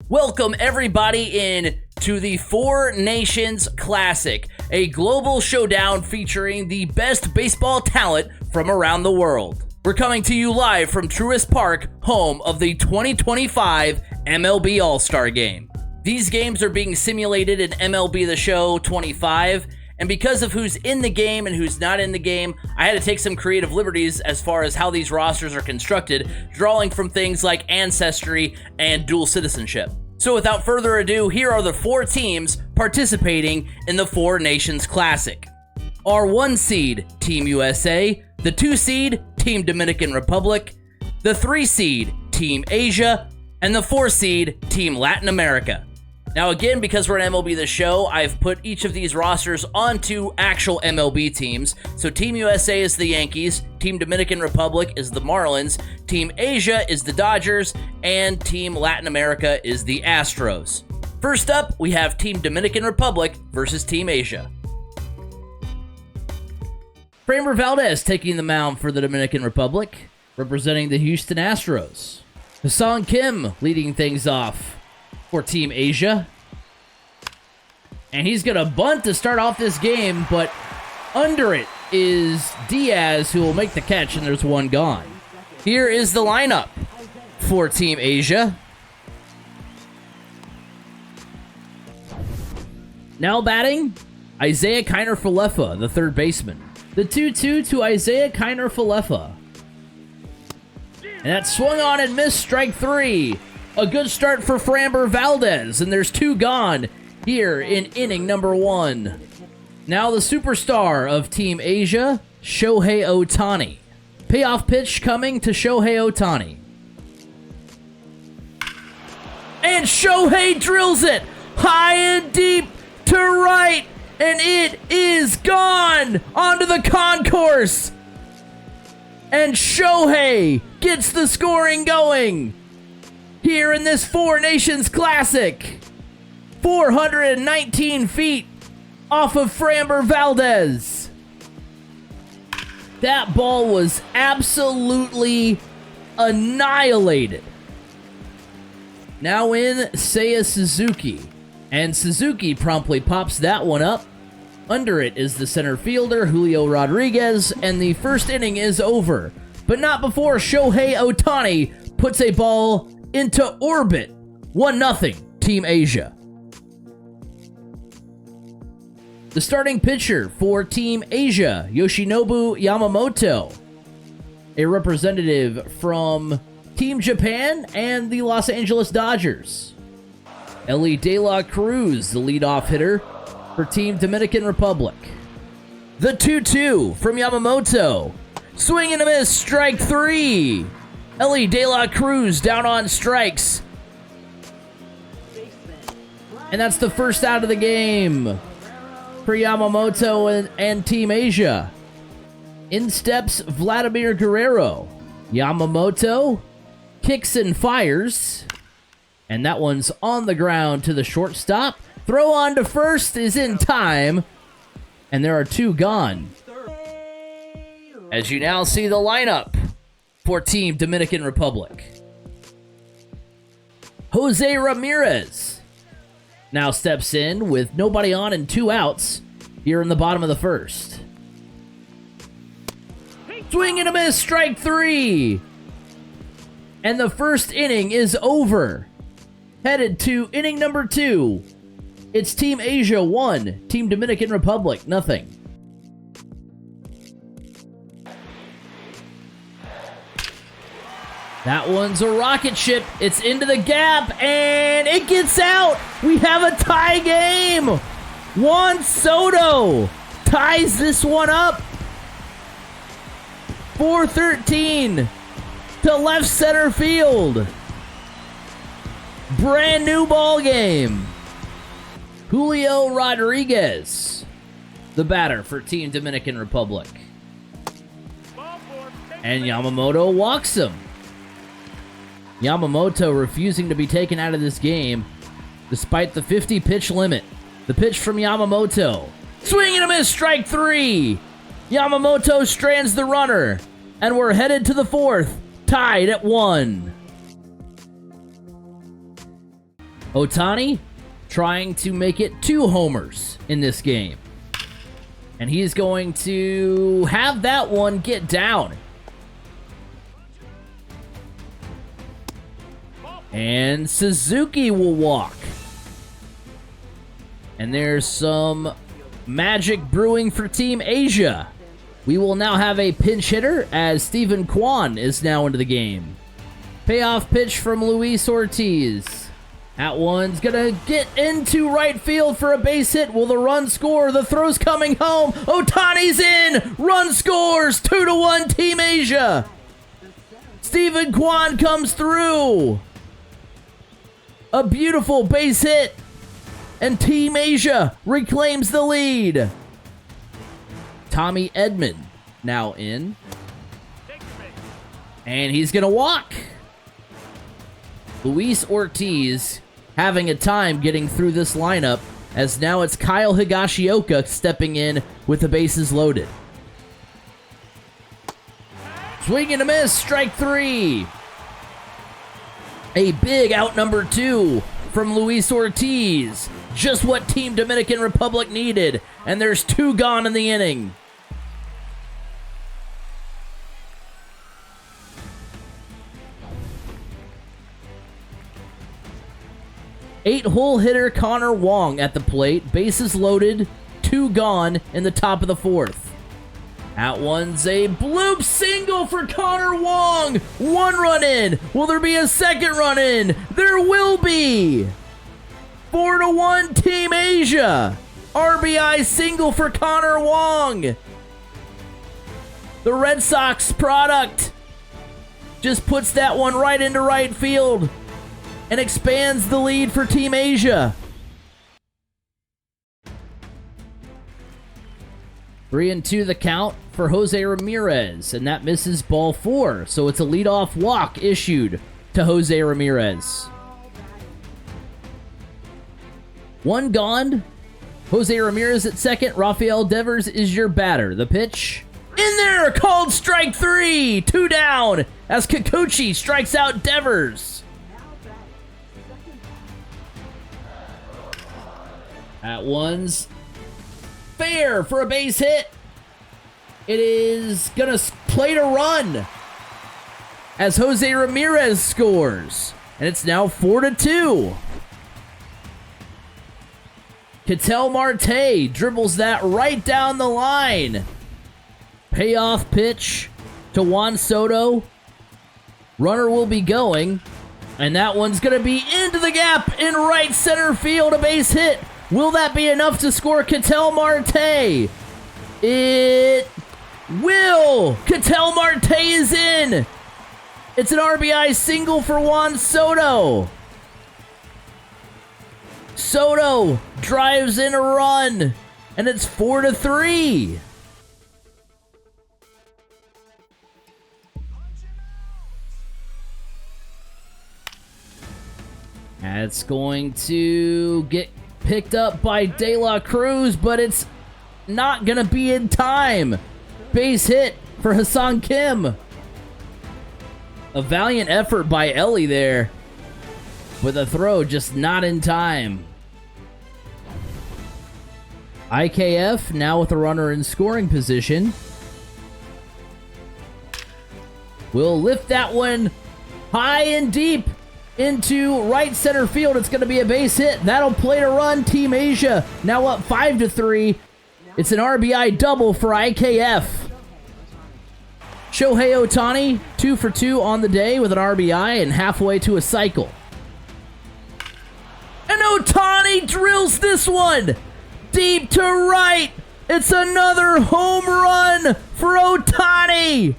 Welcome everybody in to the Four Nations Classic, a global showdown featuring the best baseball talent from around the world. We're coming to you live from Truist Park, home of the 2025 MLB All-Star Game. These games are being simulated in MLB The Show 25, and because of who's in the game and who's not in the game, I had to take some creative liberties as far as how these rosters are constructed, drawing from things like ancestry and dual citizenship. So without further ado, here are the four teams participating in the Four Nations Classic. Our 1 seed, Team USA, the 2 seed, Team Dominican Republic, the 3 seed, Team Asia, and the 4 seed, Team Latin America. Now again, because we're an MLB The Show, I've put each of these rosters onto actual MLB teams. So Team USA is the Yankees, Team Dominican Republic is the Marlins, Team Asia is the Dodgers, and Team Latin America is the Astros. First up, we have Team Dominican Republic versus Team Asia. Framber Valdez taking the mound for the Dominican Republic, representing the Houston Astros. Hassan Kim leading things off for Team Asia. And he's going to bunt to start off this game, but under it is Diaz, who will make the catch, and there's one gone. Here is the lineup for Team Asia. Now batting, Isaiah Kiner-Falefa, the third baseman. The 2-2 to Isaiah Kiner-Falefa. And that swung on and missed, strike 3. A good start for Framber Valdez, and there's 2 gone here in inning number 1. Now the superstar of Team Asia, Shohei Ohtani. Payoff pitch coming to Shohei Ohtani. And Shohei drills it high and deep to right, and it is gone onto the concourse. And Shohei gets the scoring going here in this Four Nations Classic. 419 feet off of Framber Valdez. That ball was absolutely annihilated. Now in Seiya Suzuki. And Suzuki promptly pops that one up. Under it is the center fielder, Julio Rodriguez, and the first inning is over. But not before Shohei Ohtani puts a ball into orbit. 1-0, Team Asia. The starting pitcher for Team Asia, Yoshinobu Yamamoto, a representative from Team Japan and the Los Angeles Dodgers. Ellie De La Cruz, the leadoff hitter for Team Dominican Republic. The 2-2 from Yamamoto. Swing and a miss, strike 3. Ellie De La Cruz down on strikes. And that's the first out of the game for Yamamoto and Team Asia. In steps Vladimir Guerrero. Yamamoto kicks and fires. And that one's on the ground to the shortstop. Throw on to first is in time. And there are 2 gone. As you now see the lineup for Team Dominican Republic. Jose Ramirez now steps in with nobody on and 2 outs here in the bottom of the first. Swing and a miss, strike 3. And the first inning is over. Headed to inning number 2. It's Team Asia 1, Team Dominican Republic 0. That one's a rocket ship. It's into the gap, and it gets out. We have a tie game. Juan Soto ties this one up. 4-13 to left center field. Brand new ball game. Julio Rodriguez, the batter for Team Dominican Republic. And Yamamoto walks him. Yamamoto refusing to be taken out of this game despite the 50 pitch limit. The pitch from Yamamoto. Swing and a miss, strike 3. Yamamoto strands the runner. And we're headed to the 4th, tied at 1. Ohtani trying to make it 2 homers in this game. And he's going to have that one get down. And Suzuki will walk. And there's some magic brewing for Team Asia. We will now have a pinch hitter as Steven Kwan is now into the game. Payoff pitch from Luis Ortiz. That one's gonna get into right field for a base hit. Will the run score? The throw's coming home. Ohtani's in. Run scores. 2-1 Team Asia. Steven Kwan comes through. A beautiful base hit. And Team Asia reclaims the lead. Tommy Edman now in. And he's gonna walk. Luis Ortiz having a time getting through this lineup, as now it's Kyle Higashioka stepping in with the bases loaded. Swing and a miss, strike 3. A big out number 2 from Luis Ortiz. Just what Team Dominican Republic needed, and there's 2 gone in the inning. Eight-hole hitter Connor Wong at the plate. Bases loaded. 2 gone in the top of the 4th. That one's a bloop single for Connor Wong. 1 run in. Will there be a second run in? There will be. 4-1 Team Asia. RBI single for Connor Wong. The Red Sox product just puts that one right into right field and expands the lead for Team Asia. 3-2 the count for Jose Ramirez, and that misses ball 4. So it's a leadoff walk issued to Jose Ramirez. 1 gone. Jose Ramirez at second. Rafael Devers is your batter. The pitch in there, called strike 3. 2 down as Kikuchi strikes out Devers. That one's fair for a base hit. It is gonna play to run as Jose Ramirez scores, and it's now 4-2. Ketel Marte dribbles that right down the line. Payoff pitch to Juan Soto. Runner will be going, and that one's gonna be into the gap in right center field, a base hit. Will that be enough to score Ketel Marte? It will. Ketel Marte is in. It's an RBI single for Juan Soto. Soto drives in a run, and it's 4-3. That's going to get picked up by De La Cruz, but it's not going to be in time. Base hit for Hassan Kim. A valiant effort by Ellie there, with a throw just not in time. IKF now with a runner in scoring position. We'll lift that one high and deep into right center field. It's going to be a base hit. That'll play to run. Team Asia now up 5-3. It's an RBI double for IKF. Shohei Ohtani 2 for 2 on the day with an RBI and halfway to a cycle. And Ohtani drills this one deep to right. It's another home run for Ohtani.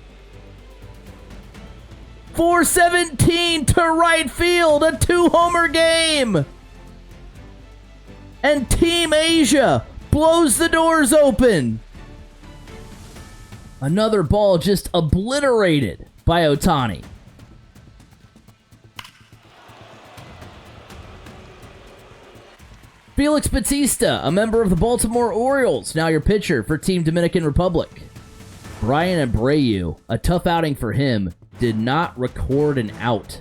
417 to right field, a 2-homer game. And Team Asia blows the doors open. Another ball just obliterated by Ohtani. Felix Bautista, a member of the Baltimore Orioles, now your pitcher for Team Dominican Republic. Brian Abreu, a tough outing for him, did not record an out.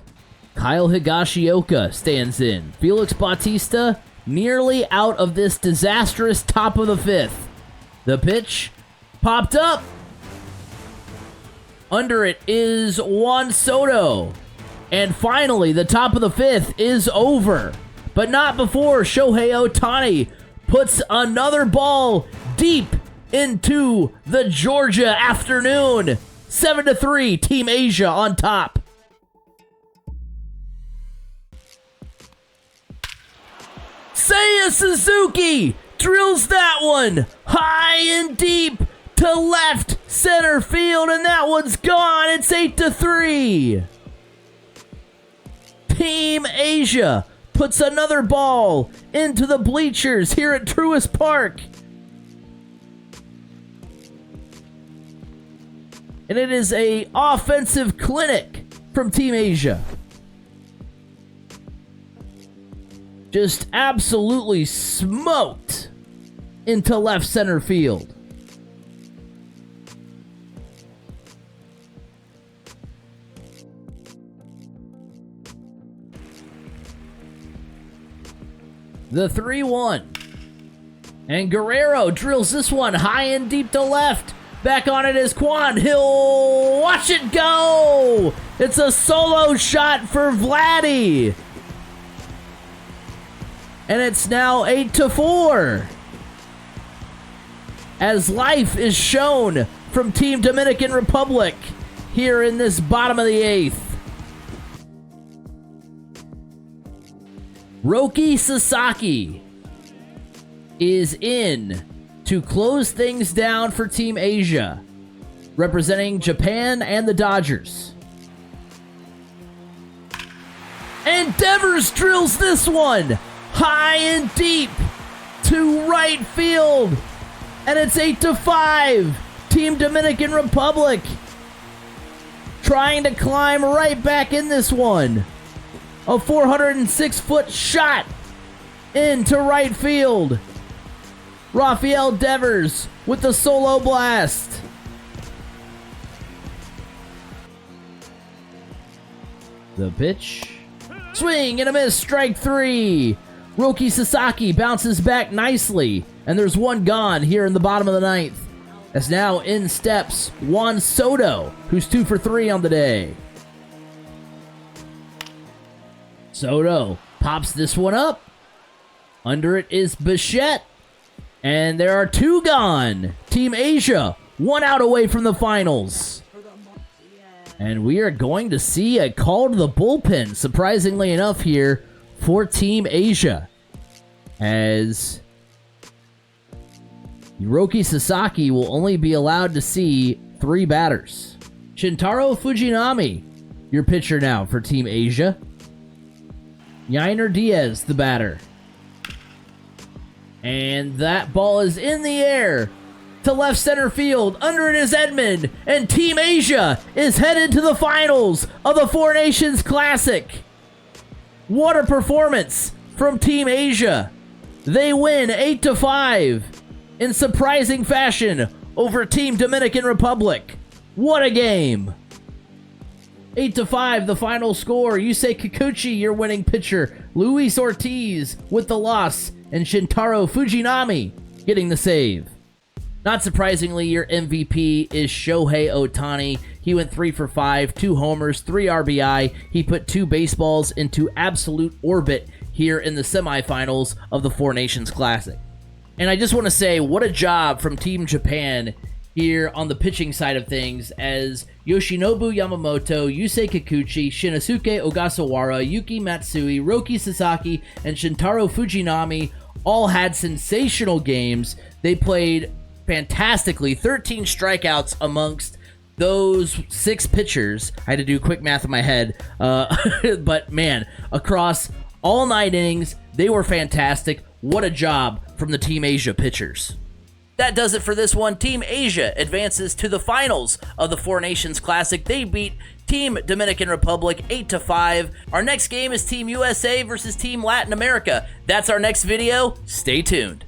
Kyle Higashioka stands in. Felix Bautista nearly out of this disastrous top of the fifth. The pitch popped up. Under it is Juan Soto. And finally, the top of the fifth is over. But not before Shohei Ohtani puts another ball deep into the Georgia afternoon. 7-3, Team Asia on top. Seiya Suzuki drills that one high and deep to left center field, and that one's gone. It's 8-3. Team Asia puts another ball into the bleachers here at Truist Park. And it is an offensive clinic from Team Asia. Just absolutely smoked into left center field. The 3-1. And Guerrero drills this one high and deep to left. Back on it is Kwan. He'll watch it go. It's a solo shot for Vladdy. And it's now 8-4. As life is shown from Team Dominican Republic here in this bottom of the eighth. Roki Sasaki is in to close things down for Team Asia, representing Japan and the Dodgers. And Devers drills this one high and deep to right field. And it's 8-5. Team Dominican Republic trying to climb right back in this one. A 406-foot shot into right field. Rafael Devers with the solo blast. The pitch. Swing and a miss, strike three. Roki Sasaki bounces back nicely, and there's one gone here in the bottom of the ninth. As now in steps Juan Soto, who's 2 for 3 on the day. Soto pops this one up. Under it is Bichette. And there are 2 gone. Team Asia, 1 out away from the finals. And we are going to see a call to the bullpen, surprisingly enough here, for Team Asia. As Hiroki Sasaki will only be allowed to see 3 batters. Shintaro Fujinami, your pitcher now for Team Asia. Yainer Diaz, the batter. And that ball is in the air to left center field. Under it is Edmund. And Team Asia is headed to the finals of the Four Nations Classic. What a performance from Team Asia. They win 8-5 in surprising fashion over Team Dominican Republic. What a game. 8-5, the final score. Yusei Kikuchi, your winning pitcher. Luis Ortiz with the loss. And Shintaro Fujinami getting the save. Not surprisingly, your MVP is Shohei Ohtani. He went 3 for 5, 2 homers, 3 RBI. He put 2 baseballs into absolute orbit here in the semifinals of the Four Nations Classic. And I just want to say, what a job from Team Japan here on the pitching side of things, as Yoshinobu Yamamoto, Yusei Kikuchi, Shinosuke Ogasawara, Yuki Matsui, Roki Sasaki, and Shintaro Fujinami all had sensational games. They played fantastically. 13 strikeouts amongst those 6 pitchers. I had to do quick math in my head. But man, across all 9 innings, they were fantastic. What a job from the Team Asia pitchers. That does it for this one. Team Asia advances to the finals of the Four Nations Classic. They beat Team Dominican Republic 8-5. Our next game is Team USA versus Team Latin America. That's our next video. Stay tuned.